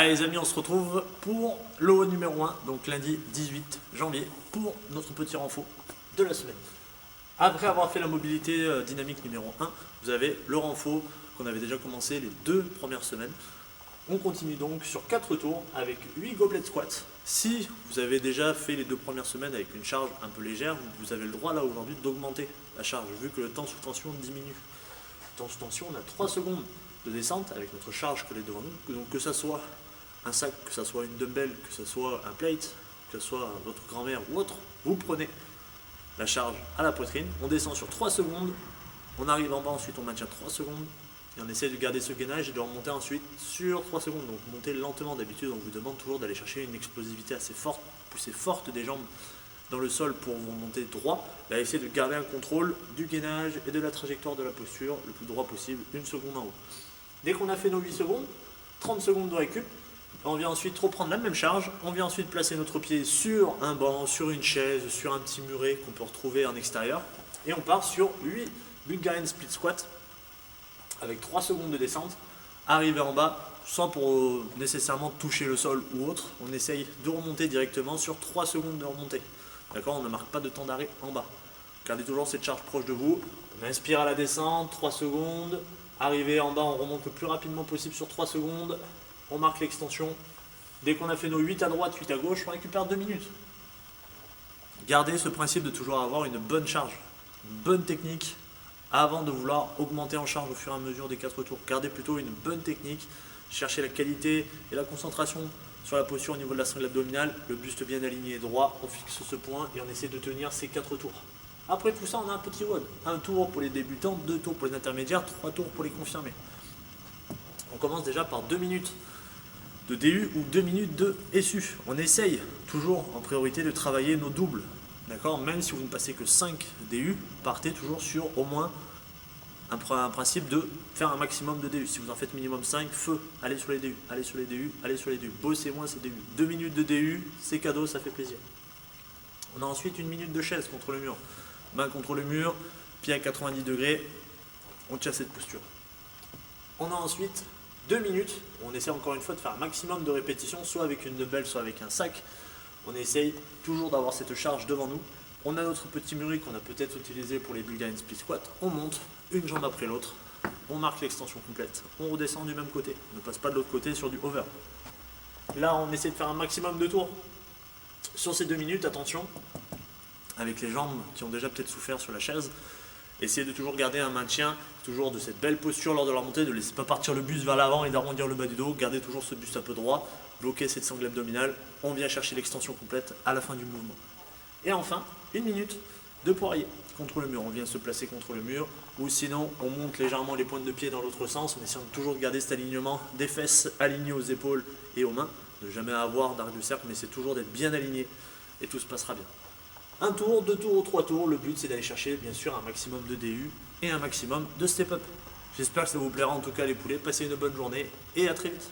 Allez les amis, on se retrouve pour le haut numéro 1, donc lundi 18 janvier, pour notre petit renfort de la semaine. Après avoir fait la mobilité dynamique numéro 1, vous avez le renfort qu'on avait déjà commencé les 2 premières semaines. On continue donc sur 4 tours avec 8 gobelets squats. Si vous avez déjà fait les 2 premières semaines avec une charge un peu légère, vous avez le droit là aujourd'hui d'augmenter la charge vu que le temps sous tension diminue. Le temps sous tension, on a 3 secondes de descente avec notre charge collée devant nous. Donc que ça soit un sac, que ça soit une dumbbell, que ce soit un plate, que ce soit votre grand-mère ou autre, vous prenez la charge à la poitrine, on descend sur 3 secondes, on arrive en bas, ensuite on maintient 3 secondes, et on essaie de garder ce gainage et de remonter ensuite sur 3 secondes. Donc monter lentement d'habitude, on vous demande toujours d'aller chercher une explosivité assez forte, poussée forte des jambes dans le sol pour vous remonter droit, et essayer de garder un contrôle du gainage et de la trajectoire de la posture le plus droit possible, 1 seconde en haut. Dès qu'on a fait nos 8 secondes, 30 secondes de récup, on vient ensuite reprendre la même charge, on vient ensuite placer notre pied sur un banc, sur une chaise, sur un petit muret qu'on peut retrouver en extérieur, et on part sur 8 Bulgarian Split Squat avec 3 secondes de descente, arriver en bas, sans pour nécessairement toucher le sol ou autre, on essaye de remonter directement sur 3 secondes de remontée. D'accord, on ne marque pas de temps d'arrêt en bas. Gardez toujours cette charge proche de vous, on inspire à la descente, 3 secondes, arrivé en bas, on remonte le plus rapidement possible sur 3 secondes, on marque l'extension. Dès qu'on a fait nos 8 à droite, 8 à gauche, on récupère 2 minutes. Gardez ce principe de toujours avoir une bonne charge, une bonne technique avant de vouloir augmenter en charge au fur et à mesure des 4 tours. Gardez plutôt une bonne technique, cherchez la qualité et la concentration sur la posture au niveau de la sangle abdominale, le buste bien aligné et droit, on fixe ce point et on essaie de tenir ces 4 tours. Après tout ça, on a un petit WOD. 1 tour pour les débutants, 2 tours pour les intermédiaires, 3 tours pour les confirmés. On commence déjà par 2 minutes de DU ou 2 minutes de SU. On essaye toujours en priorité de travailler nos doubles. D'accord, même si vous ne passez que 5 DU, partez toujours sur au moins un principe de faire un maximum de DU. Si vous en faites minimum 5, feu, allez sur les DU, allez sur les DU, allez sur les DU. Bossez moins ces DU. 2 minutes de DU, c'est cadeau, ça fait plaisir. On a ensuite 1 minute de chaise contre le mur. Main contre le mur, pied à 90 degrés, on tient cette posture. On a ensuite 2 minutes, on essaie encore une fois de faire un maximum de répétitions, soit avec une dumbbell, soit avec un sac. On essaye toujours d'avoir cette charge devant nous. On a notre petit muret qu'on a peut-être utilisé pour les Bulgarian Split Squat. On monte, une jambe après l'autre. On marque l'extension complète. On redescend du même côté. On ne passe pas de l'autre côté sur du over. Là, on essaie de faire un maximum de tours. Sur ces 2 minutes, attention, avec les jambes qui ont déjà peut-être souffert sur la chaise, essayez de toujours garder un maintien, toujours de cette belle posture lors de la remontée, de ne laisser pas partir le buste vers l'avant et d'arrondir le bas du dos. Gardez toujours ce buste un peu droit, bloquez cette sangle abdominale. On vient chercher l'extension complète à la fin du mouvement. Et enfin, 1 minute de poirier contre le mur. On vient se placer contre le mur ou sinon on monte légèrement les pointes de pied dans l'autre sens en essayant toujours de garder cet alignement des fesses alignées aux épaules et aux mains. Ne jamais avoir d'arc de cercle, mais c'est toujours d'être bien aligné et tout se passera bien. 1 tour, 2 tours ou 3 tours, le but c'est d'aller chercher bien sûr un maximum de DU et un maximum de step-up. J'espère que ça vous plaira en tout cas les poulets, passez une bonne journée et à très vite.